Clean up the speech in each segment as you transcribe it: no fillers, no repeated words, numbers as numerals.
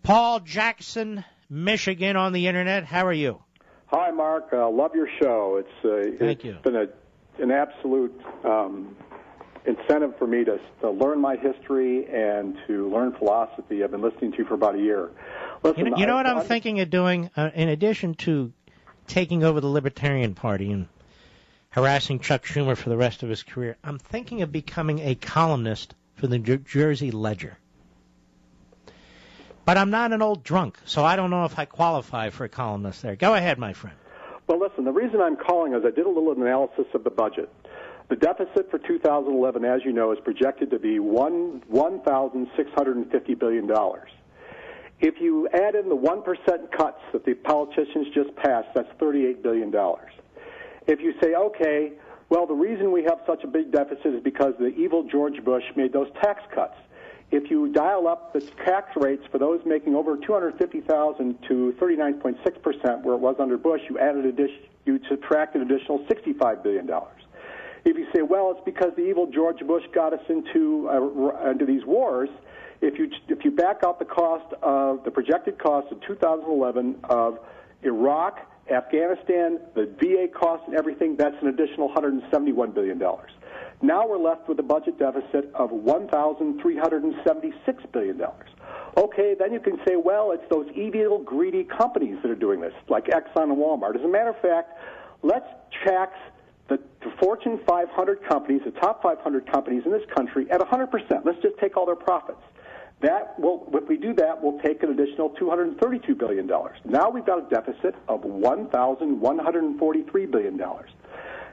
Paul Jackson, Michigan, on the Internet. How are you? Hi, Mark. Love your show. Thank you. It's been an absolute incentive for me to learn my history and to learn philosophy. I've been listening to you for about a year. Listen, you know what I'm thinking of doing? In addition to taking over the Libertarian Party and harassing Chuck Schumer for the rest of his career, I'm thinking of becoming a columnist for the New Jersey Ledger. But I'm not an old drunk, so I don't know if I qualify for a columnist there. Go ahead, my friend. Well, listen, the reason I'm calling is I did a little analysis of the budget. The deficit for 2011, as you know, is projected to be $1,650 billion. If you add in the 1% cuts that the politicians just passed, that's $38 billion. If you say, okay, well, the reason we have such a big deficit is because the evil George Bush made those tax cuts. If you dial up the tax rates for those making over $250,000 to 39.6%, where it was under Bush, you subtract an additional $65 billion. If you say, well, it's because the evil George Bush got us into these wars, if you back out the cost of the projected cost of 2011 of Iraq, Afghanistan, the VA cost and everything, that's an additional $171 billion. Now we're left with a budget deficit of $1,376 billion. Okay, then you can say, well, it's those evil, greedy companies that are doing this, like Exxon and Walmart. As a matter of fact, let's tax the Fortune 500 companies, the top 500 companies in this country, at 100%. Let's just take all their profits. If we do that, we'll take an additional $232 billion. Now we've got a deficit of $1,143 billion.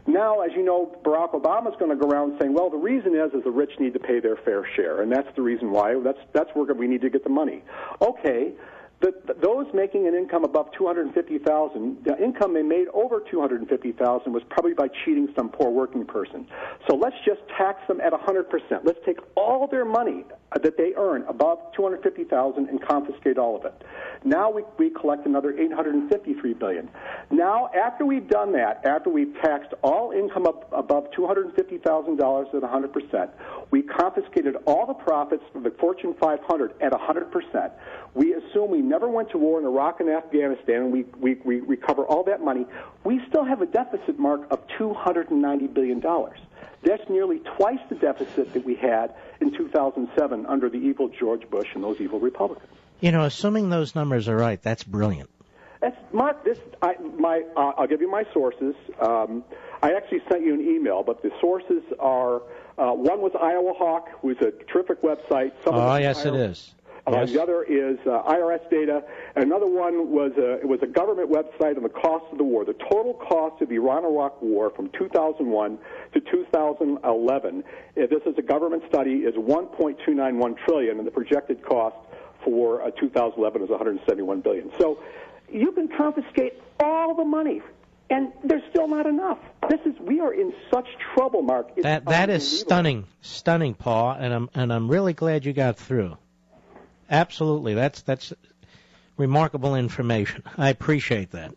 Now, as you know, Barack Obama's going to go around saying, well, the reason is the rich need to pay their fair share, and that's the reason why. That's where we need to get the money. Okay, those making an income above $250,000, the income they made over $250,000 was probably by cheating some poor working person. So let's just tax them at 100%. Let's take all their money that they earn above $250,000 and confiscate all of it. Now we collect another $853 billion. Now, after we've done that, after we've taxed all income above $250,000 at 100%, we confiscated all the profits from the Fortune 500 at 100%. We assume we never went to war in Iraq and Afghanistan, and we recover all that money. We still have a deficit, Mark, of $290 billion. That's nearly twice the deficit that we had in 2007 under the evil George Bush and those evil Republicans. You know, assuming those numbers are right, that's brilliant. Mark, I'll give you my sources. I actually sent you an email, but the sources are, one was Iowa Hawk, who's a terrific website. Yes, it is. Yes. The other is IRS data. And another one was a government website on the cost of the war. The total cost of the Iran-Iraq war from 2001 to 2011, this is a government study, is $1.291 trillion, and the projected cost for 2011 is $171 billion. So you can confiscate all the money, and there's still not enough. We are in such trouble, Mark. That is stunning, Paul, and I'm really glad you got through. Absolutely, that's remarkable information. I appreciate that.